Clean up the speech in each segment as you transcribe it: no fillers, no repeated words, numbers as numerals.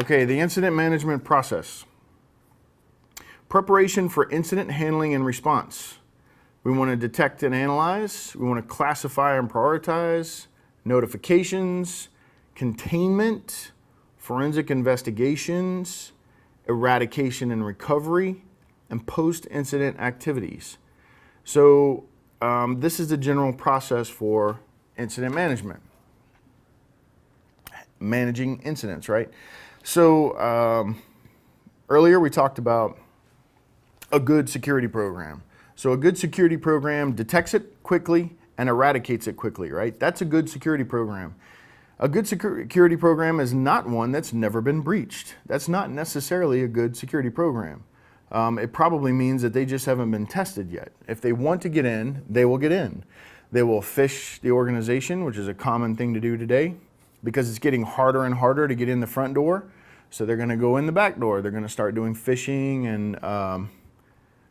Okay, the incident management process. Preparation for incident handling and response. We want to detect and analyze. We want to classify and prioritize. Notifications, containment, forensic investigations, eradication and recovery, and post-incident activities. So this is the general process for incident management. Managing incidents, right? So earlier we talked about a good security program. So a good security program detects it quickly and eradicates it quickly, right? That's a good security program. A good security program is not one that's never been breached. That's not necessarily a good security program. It probably means that they just haven't been tested yet. If they want to get in, they will get in. They will phish the organization, which is a common thing to do today, because it's getting harder and harder to get in the front door. So they're going to go in the back door. They're going to start doing phishing and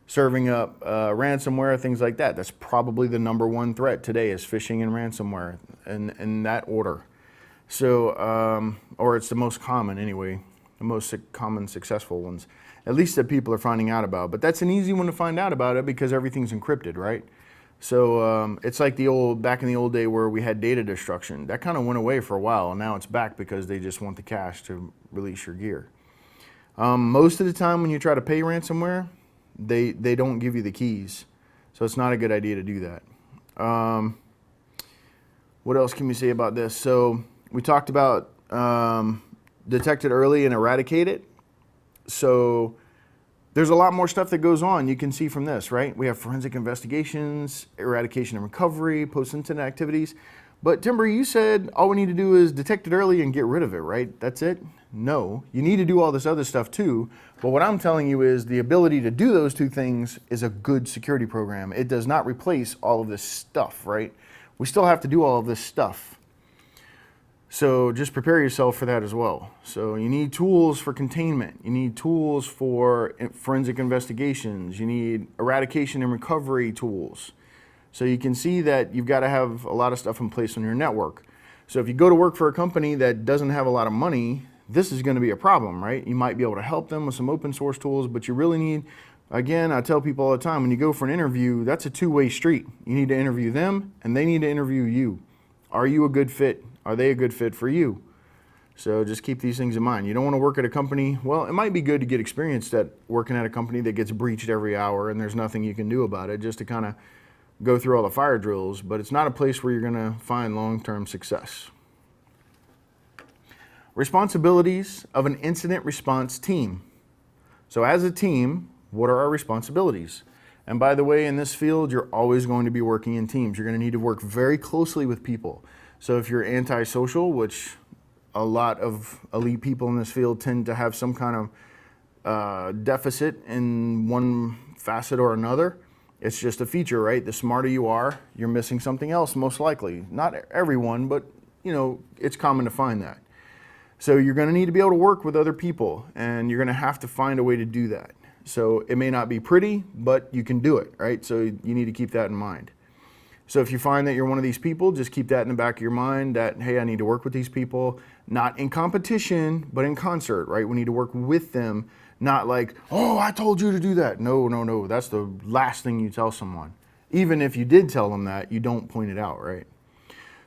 serving up ransomware, things like that. That's probably the number one threat today is phishing and ransomware in that order. So, or it's the most common anyway, the most common successful ones, at least that people are finding out about. But that's an easy one to find out about it because everything's encrypted, right? So it's like back in the old day where we had data destruction. That kind of went away for a while, and now it's back because they just want the cash to release your gear. Most of the time when you try to pay ransomware, they don't give you the keys. So it's not a good idea to do that. What else can we say about this? So we talked about detect it early and eradicate it. So there's a lot more stuff that goes on. You can see from this, right? We have forensic investigations, eradication and recovery, post-incident activities. But Timber, you said all we need to do is detect it early and get rid of it, right? That's it? No, you need to do all this other stuff too. But what I'm telling you is the ability to do those two things is a good security program. It does not replace all of this stuff, right? We still have to do all of this stuff. So just prepare yourself for that as well. So you need tools for containment. You need tools for forensic investigations. You need eradication and recovery tools. So you can see that you've got to have a lot of stuff in place on your network. So if you go to work for a company that doesn't have a lot of money, this is going to be a problem, right? You might be able to help them with some open source tools, but you really need, again, I tell people all the time, when you go for an interview, that's a two-way street. You need to interview them and they need to interview you. Are you a good fit? Are they a good fit for you? So just keep these things in mind. You don't want to work at a company, well, it might be good to get experience at working at a company that gets breached every hour and there's nothing you can do about it, just to kind of go through all the fire drills, but it's not a place where you're going to find long-term success. Responsibilities of an incident response team. So as a team, what are our responsibilities? And by the way, in this field, you're always going to be working in teams. You're going to need to work very closely with people. So if you're antisocial, which a lot of elite people in this field tend to have some kind of deficit in one facet or another, it's just a feature, right? The smarter you are, you're missing something else most likely. Not everyone, but you know, it's common to find that. So you're going to need to be able to work with other people, and you're going to have to find a way to do that. So it may not be pretty, but you can do it, right? So you need to keep that in mind. So if you find that you're one of these people, just keep that in the back of your mind that, hey, I need to work with these people, not in competition, but in concert, right? We need to work with them, not like, oh, I told you to do that. No, no, no, that's the last thing you tell someone. Even if you did tell them that, you don't point it out, right?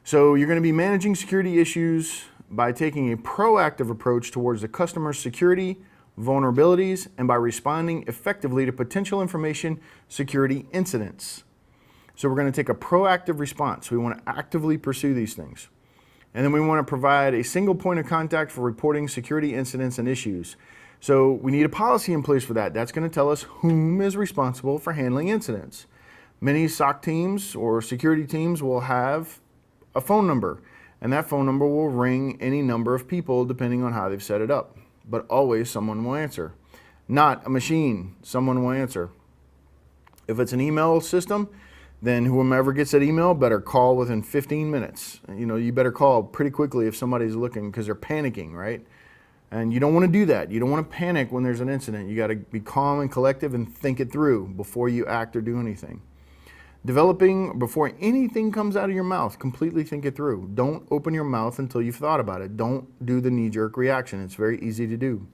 So you're going to be managing security issues by taking a proactive approach towards the customer's security, vulnerabilities, and by responding effectively to potential information security incidents. So we're going to take a proactive response. We want to actively pursue these things. And then we want to provide a single point of contact for reporting security incidents and issues. So we need a policy in place for that. That's going to tell us whom is responsible for handling incidents. Many SOC teams or security teams will have a phone number, and that phone number will ring any number of people depending on how they've set it up. But always someone will answer. Not a machine, someone will answer. If it's an email system, then whomever gets that email better call within 15 minutes. You know, you better call pretty quickly if somebody's looking because they're panicking, right? And you don't want to do that. You don't want to panic when there's an incident. You got to be calm and collective and think it through before you act or do anything. Developing before anything comes out of your mouth, completely think it through. Don't open your mouth until you've thought about it. Don't do the knee-jerk reaction. It's very easy to do.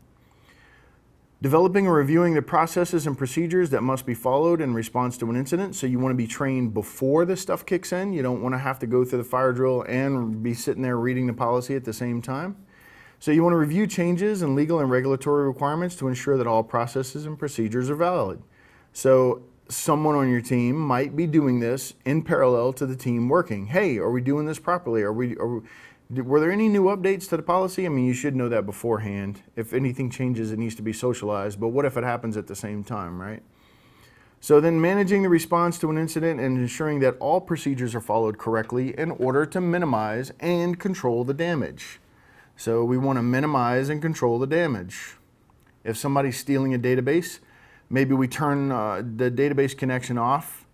Developing or reviewing the processes and procedures that must be followed in response to an incident. So you want to be trained before this stuff kicks in. You don't want to have to go through the fire drill and be sitting there reading the policy at the same time. So you want to review changes in legal and regulatory requirements to ensure that all processes and procedures are valid. So someone on your team might be doing this in parallel to the team working. Hey, are we doing this properly? Were there any new updates to the policy? I mean, you should know that beforehand. If anything changes, it needs to be socialized. But what if it happens at the same time, right? So then managing the response to an incident and ensuring that all procedures are followed correctly in order to minimize and control the damage. So we want to minimize and control the damage. If somebody's stealing a database, maybe we turn the database connection off,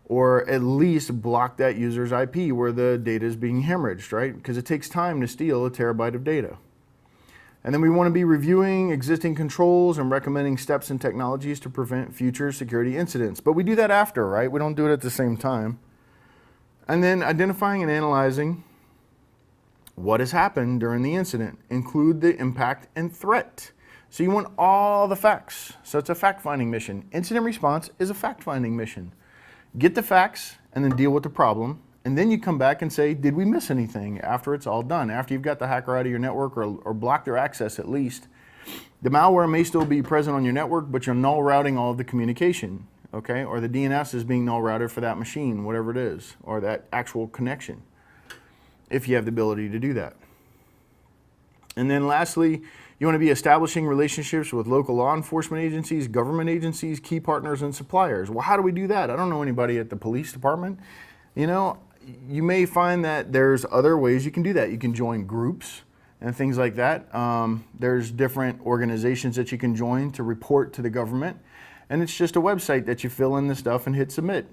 or at least block that user's IP where the data is being hemorrhaged, right? Because it takes time to steal a terabyte of data. And then we want to be reviewing existing controls and recommending steps and technologies to prevent future security incidents. But we do that after, right? We don't do it at the same time. And then identifying and analyzing what has happened during the incident. Include the impact and threat. So you want all the facts. So it's a fact-finding mission. Incident response is a fact-finding mission. Get the facts and then deal with the problem. And then you come back and say, did we miss anything after it's all done? After you've got the hacker out of your network or blocked their access at least. The malware may still be present on your network, but you're null routing all of the communication, okay? Or the DNS is being null routed for that machine, whatever it is, or that actual connection, if you have the ability to do that. And then lastly, you want to be establishing relationships with local law enforcement agencies, government agencies, key partners, and suppliers. Well, how do we do that? I don't know anybody at the police department. You know, you may find that there's other ways you can do that. You can join groups and things like that. There's different organizations that you can join to report to the government. And it's just a website that you fill in the stuff and hit submit.